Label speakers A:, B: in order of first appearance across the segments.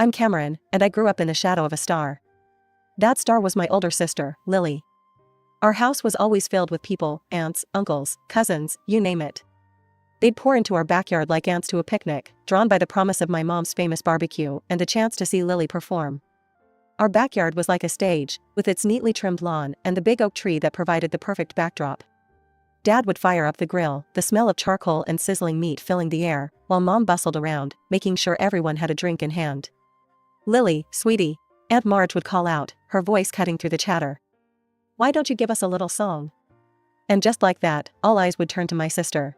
A: I'm Cameron, and I grew up in the shadow of a star. That star was my older sister, Lily. Our house was always filled with people, aunts, uncles, cousins, you name it. They'd pour into our backyard like ants to a picnic, drawn by the promise of my mom's famous barbecue and a chance to see Lily perform. Our backyard was like a stage, with its neatly trimmed lawn and the big oak tree that provided the perfect backdrop. Dad would fire up the grill, the smell of charcoal and sizzling meat filling the air, while Mom bustled around, making sure everyone had a drink in hand. "Lily, sweetie," Aunt Marge would call out, her voice cutting through the chatter. "Why don't you give us a little song?" And just like that, all eyes would turn to my sister.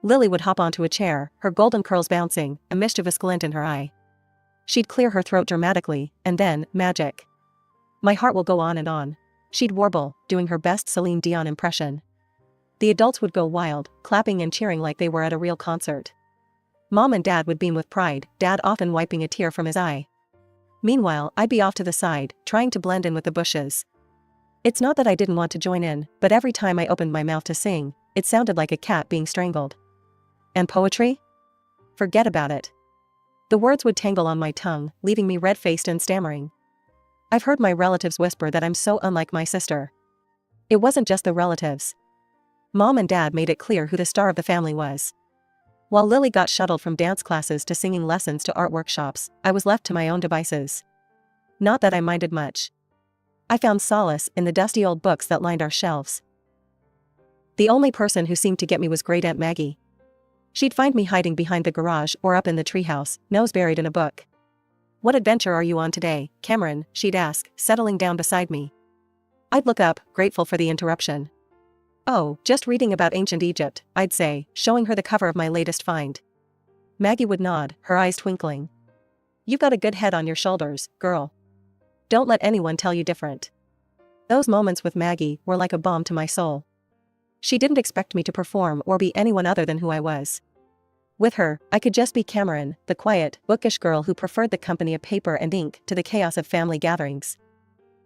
A: Lily would hop onto a chair, her golden curls bouncing, a mischievous glint in her eye. She'd clear her throat dramatically, and then, magic. "My heart will go on and on," she'd warble, doing her best Celine Dion impression. The adults would go wild, clapping and cheering like they were at a real concert. Mom and Dad would beam with pride, Dad often wiping a tear from his eye. Meanwhile, I'd be off to the side, trying to blend in with the bushes. It's not that I didn't want to join in, but every time I opened my mouth to sing, it sounded like a cat being strangled. And poetry? Forget about it. The words would tangle on my tongue, leaving me red-faced and stammering. I've heard my relatives whisper that I'm so unlike my sister. It wasn't just the relatives. Mom and Dad made it clear who the star of the family was. While Lily got shuttled from dance classes to singing lessons to art workshops, I was left to my own devices. Not that I minded much. I found solace in the dusty old books that lined our shelves. The only person who seemed to get me was Great Aunt Maggie. She'd find me hiding behind the garage or up in the treehouse, nose buried in a book. "What adventure are you on today, Cameron?" she'd ask, settling down beside me. I'd look up, grateful for the interruption. "Oh, just reading about ancient Egypt," I'd say, showing her the cover of my latest find. Maggie would nod, her eyes twinkling. "You've got a good head on your shoulders, girl. Don't let anyone tell you different." Those moments with Maggie were like a balm to my soul. She didn't expect me to perform or be anyone other than who I was. With her, I could just be Cameron, the quiet, bookish girl who preferred the company of paper and ink to the chaos of family gatherings.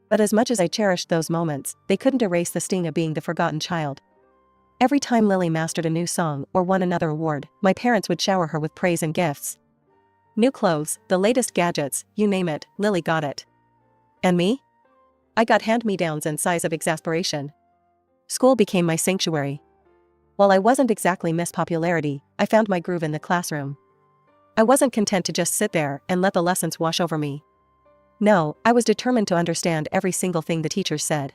A: But as much as I cherished those moments, they couldn't erase the sting of being the forgotten child. Every time Lily mastered a new song or won another award, my parents would shower her with praise and gifts. New clothes, the latest gadgets, you name it, Lily got it. And me? I got hand-me-downs and sighs of exasperation. School became my sanctuary. While I wasn't exactly Miss Popularity, I found my groove in the classroom. I wasn't content to just sit there and let the lessons wash over me. No, I was determined to understand every single thing the teachers said.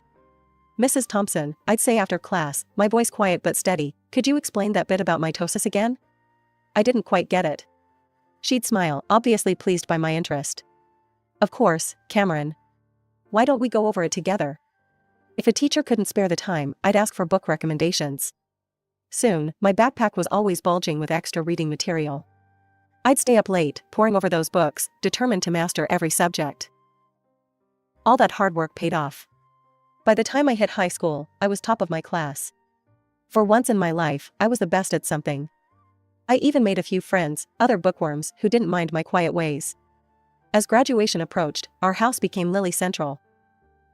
A: "Mrs. Thompson," I'd say after class, my voice quiet but steady, "could you explain that bit about mitosis again? I didn't quite get it." She'd smile, obviously pleased by my interest. "Of course, Cameron. Why don't we go over it together?" If a teacher couldn't spare the time, I'd ask for book recommendations. Soon, my backpack was always bulging with extra reading material. I'd stay up late, poring over those books, determined to master every subject. All that hard work paid off. By the time I hit high school, I was top of my class. For once in my life, I was the best at something. I even made a few friends, other bookworms, who didn't mind my quiet ways. As graduation approached, our house became Lily Central.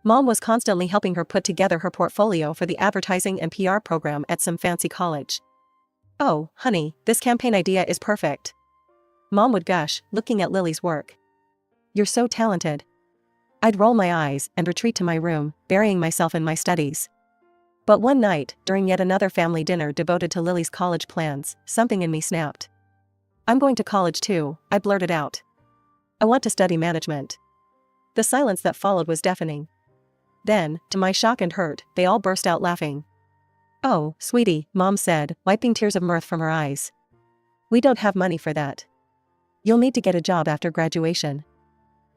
A: Mom was constantly helping her put together her portfolio for the advertising and PR program at some fancy college. "Oh, honey, this campaign idea is perfect." Mom would gush, looking at Lily's work. "You're so talented." I'd roll my eyes and retreat to my room, burying myself in my studies. But one night, during yet another family dinner devoted to Lily's college plans, something in me snapped. "I'm going to college too," I blurted out. "I want to study management." The silence that followed was deafening. Then, to my shock and hurt, they all burst out laughing. "Oh, sweetie," Mom said, wiping tears of mirth from her eyes. "We don't have money for that. You'll need to get a job after graduation.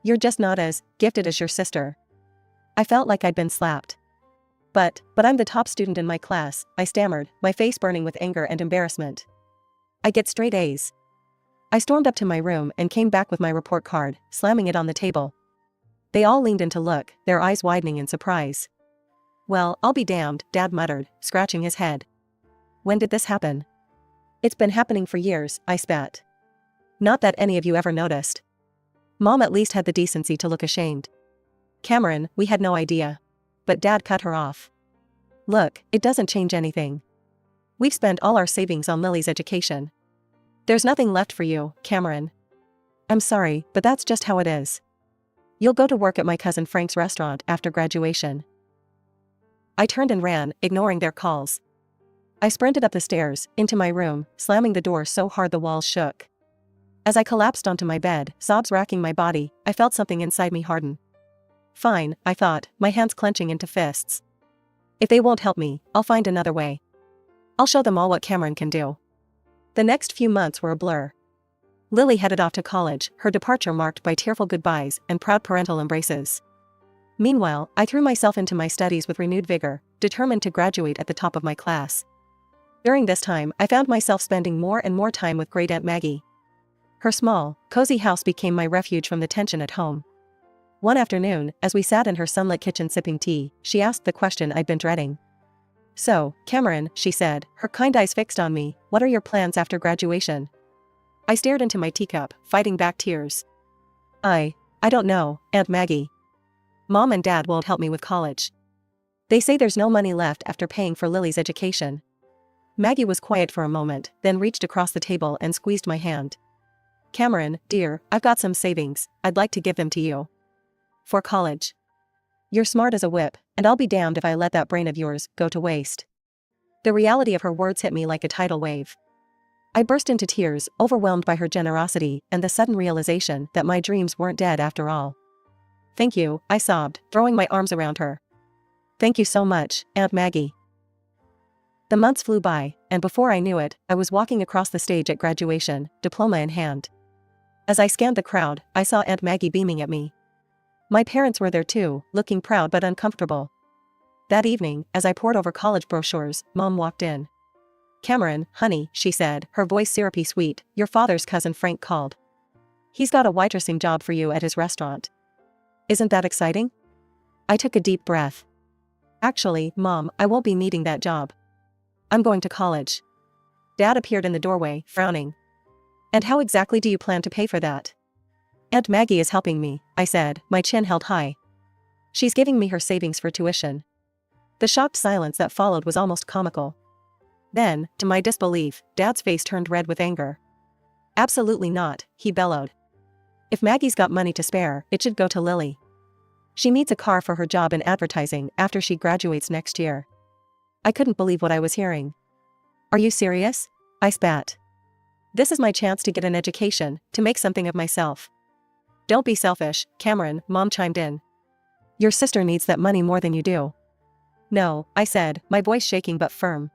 A: You're just not as gifted as your sister." I felt like I'd been slapped. But I'm the top student in my class," I stammered, my face burning with anger and embarrassment. "I get straight A's." I stormed up to my room and came back with my report card, slamming it on the table. They all leaned in to look, their eyes widening in surprise. "Well, I'll be damned," Dad muttered, scratching his head. "When did this happen?" "It's been happening for years," I spat. "Not that any of you ever noticed." Mom at least had the decency to look ashamed. "Cameron, we had no idea." But Dad cut her off. "Look, it doesn't change anything. We've spent all our savings on Lily's education. There's nothing left for you, Cameron. I'm sorry, but that's just how it is. You'll go to work at my cousin Frank's restaurant after graduation. I turned and ran, ignoring their calls. I sprinted up the stairs, into my room, slamming the door so hard the walls shook. As I collapsed onto my bed, sobs racking my body, I felt something inside me harden. Fine, I thought, my hands clenching into fists. If they won't help me, I'll find another way. I'll show them all what Cameron can do. The next few months were a blur. Lily headed off to college, her departure marked by tearful goodbyes and proud parental embraces. Meanwhile, I threw myself into my studies with renewed vigor, determined to graduate at the top of my class. During this time, I found myself spending more and more time with great Aunt Maggie. Her small, cozy house became my refuge from the tension at home. One afternoon, as we sat in her sunlit kitchen sipping tea, she asked the question I'd been dreading. "So, Cameron," she said, her kind eyes fixed on me, "what are your plans after graduation?" I stared into my teacup, fighting back tears. I don't know, Aunt Maggie. Mom and Dad won't help me with college. They say there's no money left after paying for Lily's education. Maggie was quiet for a moment, then reached across the table and squeezed my hand. "Cameron, dear, I've got some savings, I'd like to give them to you. For college. You're smart as a whip, and I'll be damned if I let that brain of yours go to waste." The reality of her words hit me like a tidal wave. I burst into tears, overwhelmed by her generosity and the sudden realization that my dreams weren't dead after all. "Thank you," I sobbed, throwing my arms around her. "Thank you so much, Aunt Maggie." The months flew by, and before I knew it, I was walking across the stage at graduation, diploma in hand. As I scanned the crowd, I saw Aunt Maggie beaming at me. My parents were there too, looking proud but uncomfortable. That evening, as I pored over college brochures, Mom walked in. "Cameron, honey," she said, her voice syrupy sweet, "your father's cousin Frank called. He's got a waitressing job for you at his restaurant. Isn't that exciting?" I took a deep breath. "Actually, Mom, I won't be needing that job. I'm going to college." Dad appeared in the doorway, frowning. "And how exactly do you plan to pay for that?" "Aunt Maggie is helping me," I said, my chin held high. "She's giving me her savings for tuition." The shocked silence that followed was almost comical. Then, to my disbelief, Dad's face turned red with anger. "Absolutely not," he bellowed. "If Maggie's got money to spare, it should go to Lily. She needs a car for her job in advertising after she graduates next year." I couldn't believe what I was hearing. "Are you serious?" I spat. "This is my chance to get an education, to make something of myself." "Don't be selfish, Cameron," Mom chimed in. "Your sister needs that money more than you do." "No," I said, my voice shaking but firm.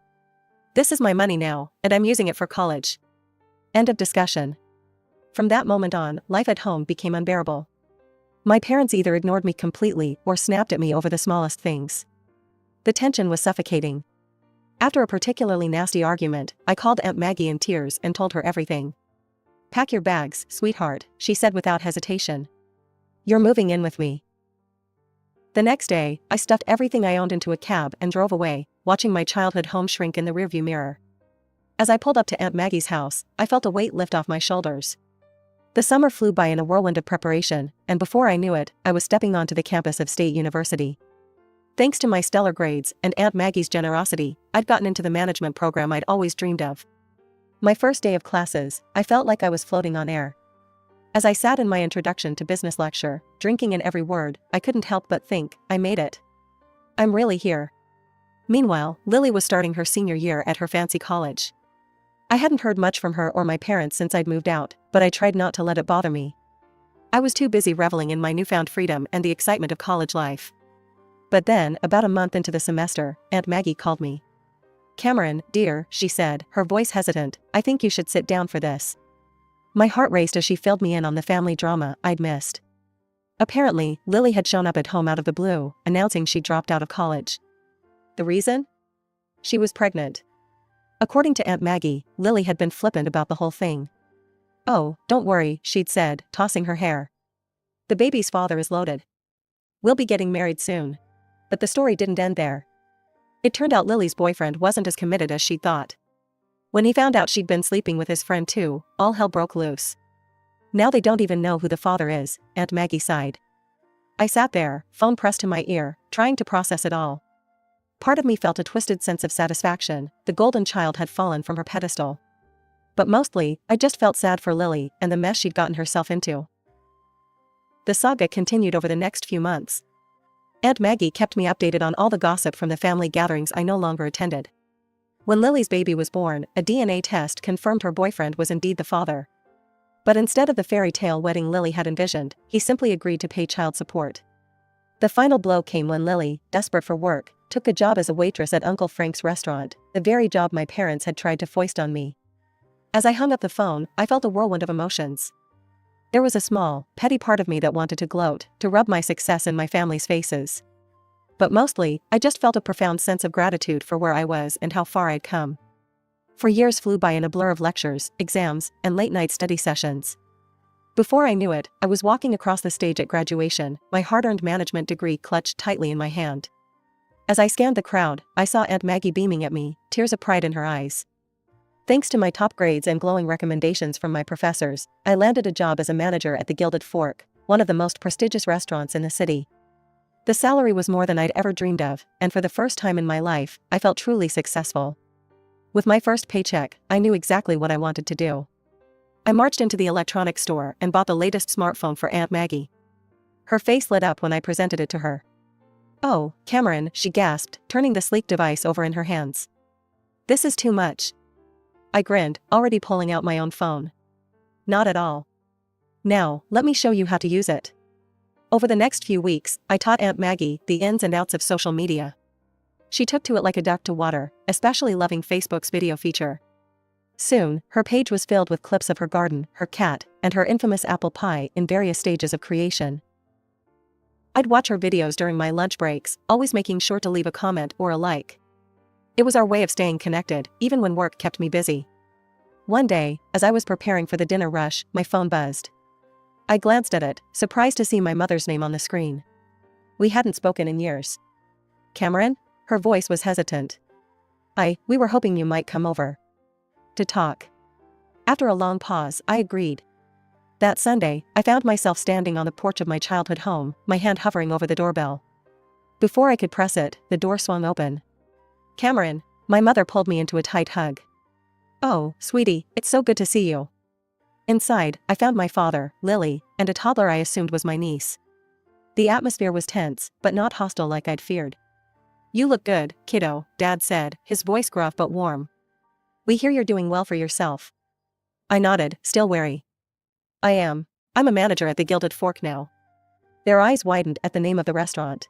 A: "This is my money now, and I'm using it for college." End of discussion. From that moment on, life at home became unbearable. My parents either ignored me completely or snapped at me over the smallest things. The tension was suffocating. After a particularly nasty argument, I called Aunt Maggie in tears and told her everything. "Pack your bags, sweetheart," she said without hesitation. "You're moving in with me." The next day, I stuffed everything I owned into a cab and drove away, watching my childhood home shrink in the rearview mirror. As I pulled up to Aunt Maggie's house, I felt a weight lift off my shoulders. The summer flew by in a whirlwind of preparation, and before I knew it, I was stepping onto the campus of State University. Thanks to my stellar grades and Aunt Maggie's generosity, I'd gotten into the management program I'd always dreamed of. My first day of classes, I felt like I was floating on air. As I sat in my introduction to business lecture, drinking in every word, I couldn't help but think, I made it. I'm really here. Meanwhile, Lily was starting her senior year at her fancy college. I hadn't heard much from her or my parents since I'd moved out, but I tried not to let it bother me. I was too busy reveling in my newfound freedom and the excitement of college life. But then, about a month into the semester, Aunt Maggie called me. "Cameron, dear," she said, her voice hesitant, "I think you should sit down for this." My heart raced as she filled me in on the family drama I'd missed. Apparently, Lily had shown up at home out of the blue, announcing she dropped out of college. The reason? She was pregnant. According to Aunt Maggie, Lily had been flippant about the whole thing. "Oh, don't worry," she'd said, tossing her hair. "The baby's father is loaded. We'll be getting married soon." But the story didn't end there. It turned out Lily's boyfriend wasn't as committed as she'd thought. When he found out she'd been sleeping with his friend too, all hell broke loose. "Now they don't even know who the father is," Aunt Maggie sighed. I sat there, phone pressed to my ear, trying to process it all. Part of me felt a twisted sense of satisfaction. The golden child had fallen from her pedestal. But mostly, I just felt sad for Lily and the mess she'd gotten herself into. The saga continued over the next few months. Aunt Maggie kept me updated on all the gossip from the family gatherings I no longer attended. When Lily's baby was born, a DNA test confirmed her boyfriend was indeed the father. But instead of the fairy tale wedding Lily had envisioned, he simply agreed to pay child support. The final blow came when Lily, desperate for work, took a job as a waitress at Uncle Frank's restaurant, the very job my parents had tried to foist on me. As I hung up the phone, I felt a whirlwind of emotions. There was a small, petty part of me that wanted to gloat, to rub my success in my family's faces. But mostly, I just felt a profound sense of gratitude for where I was and how far I'd come. For years flew by in a blur of lectures, exams, and late-night study sessions. Before I knew it, I was walking across the stage at graduation, my hard-earned management degree clutched tightly in my hand. As I scanned the crowd, I saw Aunt Maggie beaming at me, tears of pride in her eyes. Thanks to my top grades and glowing recommendations from my professors, I landed a job as a manager at the Gilded Fork, one of the most prestigious restaurants in the city. The salary was more than I'd ever dreamed of, and for the first time in my life, I felt truly successful. With my first paycheck, I knew exactly what I wanted to do. I marched into the electronics store and bought the latest smartphone for Aunt Maggie. Her face lit up when I presented it to her. "Oh, Cameron," she gasped, turning the sleek device over in her hands. "This is too much." I grinned, already pulling out my own phone. "Not at all. Now, let me show you how to use it." Over the next few weeks, I taught Aunt Maggie the ins and outs of social media. She took to it like a duck to water, especially loving Facebook's video feature. Soon, her page was filled with clips of her garden, her cat, and her infamous apple pie in various stages of creation. I'd watch her videos during my lunch breaks, always making sure to leave a comment or a like. It was our way of staying connected, even when work kept me busy. One day, as I was preparing for the dinner rush, my phone buzzed. I glanced at it, surprised to see my mother's name on the screen. We hadn't spoken in years. "Cameron?" Her voice was hesitant. We were hoping you might come over to talk." After a long pause, I agreed. That Sunday, I found myself standing on the porch of my childhood home, my hand hovering over the doorbell. Before I could press it, the door swung open. "Cameron," my mother pulled me into a tight hug. "Oh, sweetie, it's so good to see you." Inside, I found my father, Lily, and a toddler I assumed was my niece. The atmosphere was tense, but not hostile like I'd feared. "You look good, kiddo," Dad said, his voice gruff but warm. "We hear you're doing well for yourself." I nodded, still wary. "I am. I'm a manager at the Gilded Fork now." Their eyes widened at the name of the restaurant.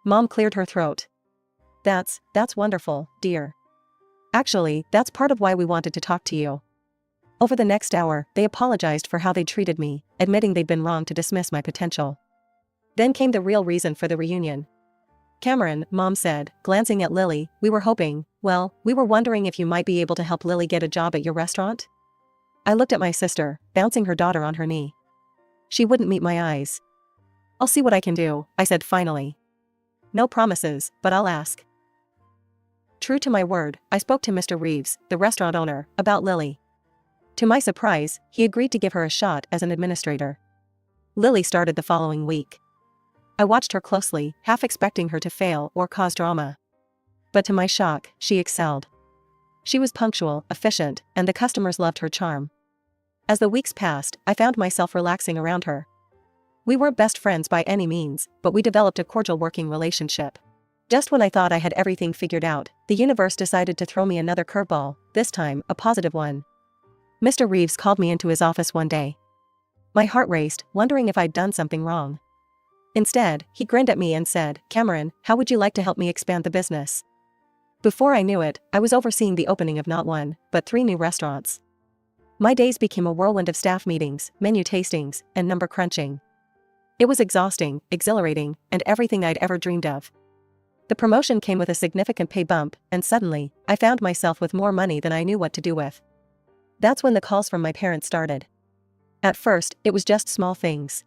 A: Mom cleared her throat. That's wonderful, dear. Actually, that's part of why we wanted to talk to you." Over the next hour, they apologized for how they treated me, admitting they'd been wrong to dismiss my potential. Then came the real reason for the reunion. "Cameron," Mom said, glancing at Lily, we were wondering if you might be able to help Lily get a job at your restaurant." I looked at my sister, bouncing her daughter on her knee. She wouldn't meet my eyes. "I'll see what I can do," I said finally. "No promises, but I'll ask." True to my word, I spoke to Mr. Reeves, the restaurant owner, about Lily. To my surprise, he agreed to give her a shot as an administrator. Lily started the following week. I watched her closely, half expecting her to fail or cause drama. But to my shock, she excelled. She was punctual, efficient, and the customers loved her charm. As the weeks passed, I found myself relaxing around her. We weren't best friends by any means, but we developed a cordial working relationship. Just when I thought I had everything figured out, the universe decided to throw me another curveball, this time, a positive one. Mr. Reeves called me into his office one day. My heart raced, wondering if I'd done something wrong. Instead, he grinned at me and said, "Cameron, how would you like to help me expand the business?" Before I knew it, I was overseeing the opening of not one, but 3 new restaurants. My days became a whirlwind of staff meetings, menu tastings, and number crunching. It was exhausting, exhilarating, and everything I'd ever dreamed of. The promotion came with a significant pay bump, and suddenly, I found myself with more money than I knew what to do with. That's when the calls from my parents started. At first, it was just small things.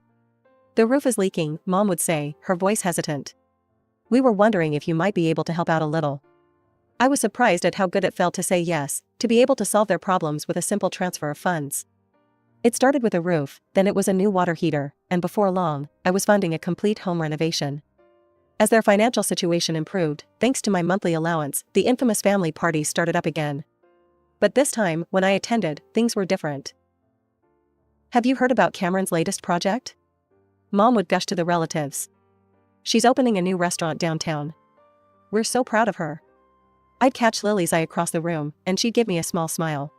A: "The roof is leaking," Mom would say, her voice hesitant. "We were wondering if you might be able to help out a little." I was surprised at how good it felt to say yes, to be able to solve their problems with a simple transfer of funds. It started with a roof, then it was a new water heater, and before long, I was funding a complete home renovation. As their financial situation improved, thanks to my monthly allowance, the infamous family parties started up again. But this time, when I attended, things were different. Have you heard about Cameron's latest project? Mom would gush to the relatives. She's opening a new restaurant downtown. We're so proud of her. I'd catch Lily's eye across the room, and she'd give me a small smile.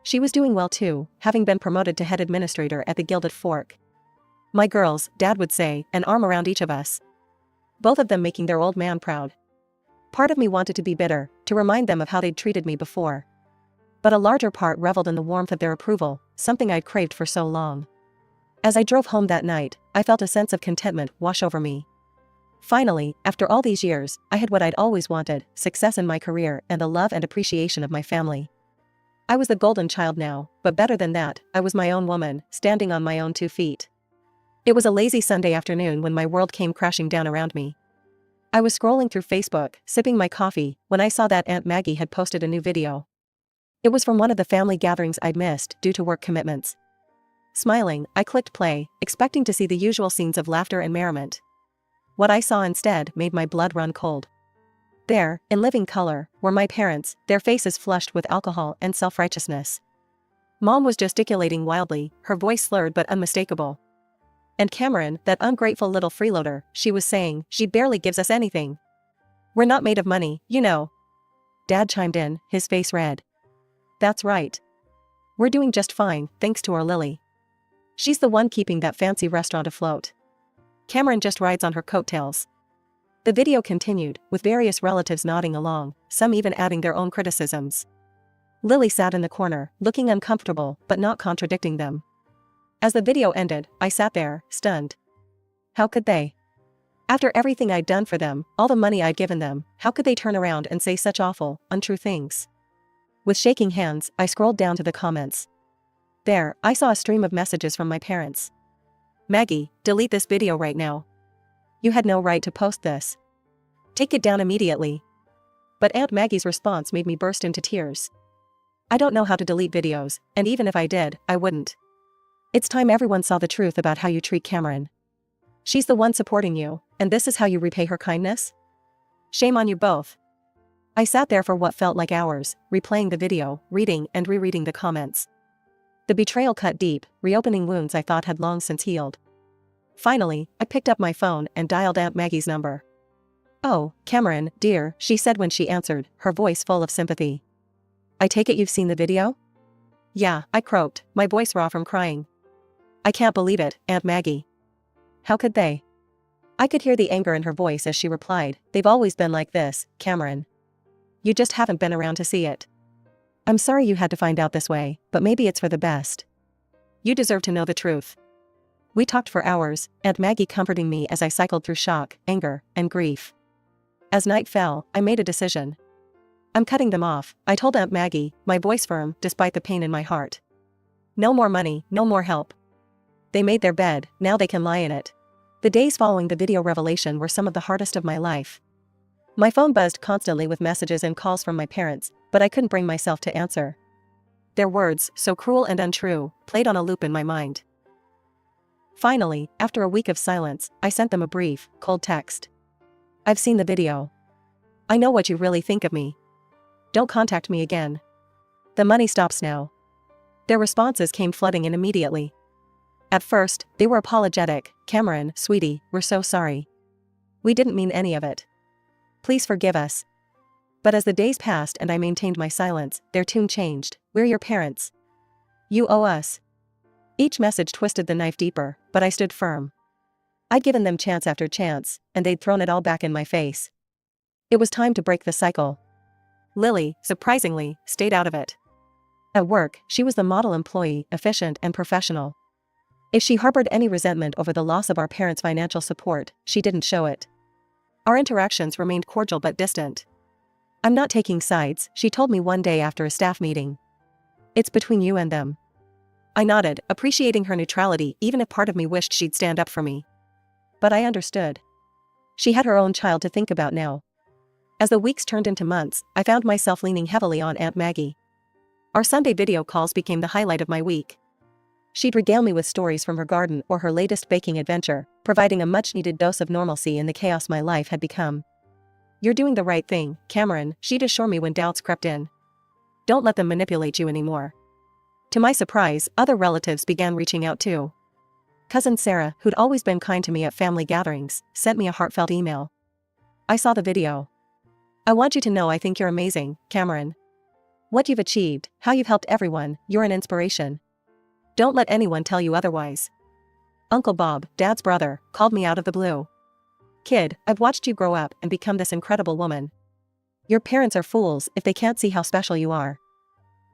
A: She was doing well too, having been promoted to head administrator at the Gilded Fork. My girls, Dad would say, an arm around each of us. Both of them making their old man proud. Part of me wanted to be bitter, to remind them of how they'd treated me before. But a larger part reveled in the warmth of their approval, something I'd craved for so long. As I drove home that night, I felt a sense of contentment wash over me. Finally, after all these years, I had what I'd always wanted, success in my career and the love and appreciation of my family. I was the golden child now, but better than that, I was my own woman, standing on my own 2 feet. It was a lazy Sunday afternoon when my world came crashing down around me. I was scrolling through Facebook, sipping my coffee, when I saw that Aunt Maggie had posted a new video. It was from one of the family gatherings I'd missed due to work commitments. Smiling, I clicked play, expecting to see the usual scenes of laughter and merriment. What I saw instead made my blood run cold. There, in living color, were my parents, their faces flushed with alcohol and self-righteousness. Mom was gesticulating wildly, her voice slurred but unmistakable. And Cameron, that ungrateful little freeloader, she was saying, she barely gives us anything. We're not made of money, you know. Dad chimed in, his face red. That's right. We're doing just fine, thanks to our Lily. She's the one keeping that fancy restaurant afloat. Cameron just rides on her coattails. The video continued, with various relatives nodding along, some even adding their own criticisms. Lily sat in the corner, looking uncomfortable, but not contradicting them. As the video ended, I sat there, stunned. How could they? After everything I'd done for them, all the money I'd given them, how could they turn around and say such awful, untrue things? With shaking hands, I scrolled down to the comments. There, I saw a stream of messages from my parents. Maggie, delete this video right now. You had no right to post this. Take it down immediately. But Aunt Maggie's response made me burst into tears. I don't know how to delete videos, and even if I did, I wouldn't. It's time everyone saw the truth about how you treat Cameron. She's the one supporting you, and this is how you repay her kindness? Shame on you both. I sat there for what felt like hours, replaying the video, reading and rereading the comments. The betrayal cut deep, reopening wounds I thought had long since healed. Finally, I picked up my phone and dialed Aunt Maggie's number. Oh, Cameron, dear, she said when she answered, her voice full of sympathy. I take it you've seen the video? Yeah, I croaked, my voice raw from crying. I can't believe it, Aunt Maggie. How could they? I could hear the anger in her voice as she replied, they've always been like this, Cameron. You just haven't been around to see it. I'm sorry you had to find out this way, but maybe it's for the best. You deserve to know the truth. We talked for hours, Aunt Maggie comforting me as I cycled through shock, anger, and grief. As night fell, I made a decision. I'm cutting them off, I told Aunt Maggie, my voice firm despite the pain in my heart. No more money, no more help. They made their bed, now they can lie in it. The days following the video revelation were some of the hardest of my life. My phone buzzed constantly with messages and calls from my parents, but I couldn't bring myself to answer. Their words, so cruel and untrue, played on a loop in my mind. Finally, after a week of silence, I sent them a brief, cold text. I've seen the video. I know what you really think of me. Don't contact me again. The money stops now. Their responses came flooding in immediately. At first, they were apologetic. Cameron, sweetie, we're so sorry. We didn't mean any of it. Please forgive us. But as the days passed and I maintained my silence, their tune changed. We're your parents. You owe us. Each message twisted the knife deeper, but I stood firm. I'd given them chance after chance, and they'd thrown it all back in my face. It was time to break the cycle. Lily, surprisingly, stayed out of it. At work, she was the model employee, efficient and professional. If she harbored any resentment over the loss of our parents' financial support, she didn't show it. Our interactions remained cordial but distant. I'm not taking sides, she told me one day after a staff meeting. It's between you and them. I nodded, appreciating her neutrality even if part of me wished she'd stand up for me. But I understood. She had her own child to think about now. As the weeks turned into months, I found myself leaning heavily on Aunt Maggie. Our Sunday video calls became the highlight of my week. She'd regale me with stories from her garden or her latest baking adventure, providing a much-needed dose of normalcy in the chaos my life had become. You're doing the right thing, Cameron, she'd assure me when doubts crept in. Don't let them manipulate you anymore. To my surprise, other relatives began reaching out too. Cousin Sarah, who'd always been kind to me at family gatherings, sent me a heartfelt email. I saw the video. I want you to know I think you're amazing, Cameron. What you've achieved, how you've helped everyone, you're an inspiration. Don't let anyone tell you otherwise. Uncle Bob, Dad's brother, called me out of the blue. Kid, I've watched you grow up and become this incredible woman. Your parents are fools if they can't see how special you are.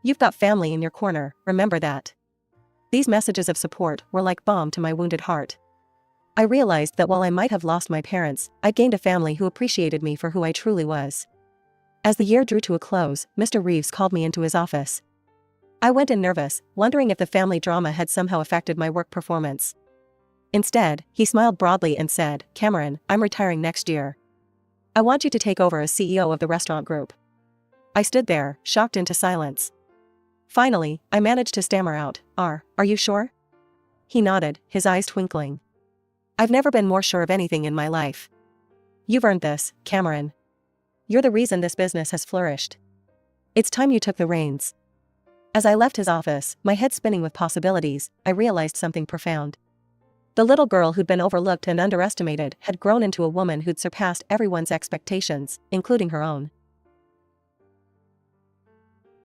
A: You've got family in your corner, remember that. These messages of support were like balm to my wounded heart. I realized that while I might have lost my parents, I gained a family who appreciated me for who I truly was. As the year drew to a close, Mr. Reeves called me into his office. I went in nervous, wondering if the family drama had somehow affected my work performance. Instead, he smiled broadly and said, Cameron, I'm retiring next year. I want you to take over as CEO of the restaurant group. I stood there, shocked into silence. Finally, I managed to stammer out, Are you sure? He nodded, his eyes twinkling. I've never been more sure of anything in my life. You've earned this, Cameron. You're the reason this business has flourished. It's time you took the reins. As I left his office, my head spinning with possibilities, I realized something profound. The little girl who'd been overlooked and underestimated had grown into a woman who'd surpassed everyone's expectations, including her own.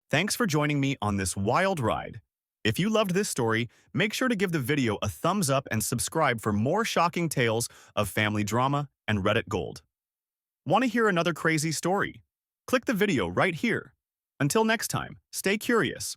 B: Thanks for joining me on this wild ride. If you loved this story, make sure to give the video a thumbs up and subscribe for more shocking tales of family drama and Reddit gold. Want to hear another crazy story? Click the video right here. Until next time, stay curious.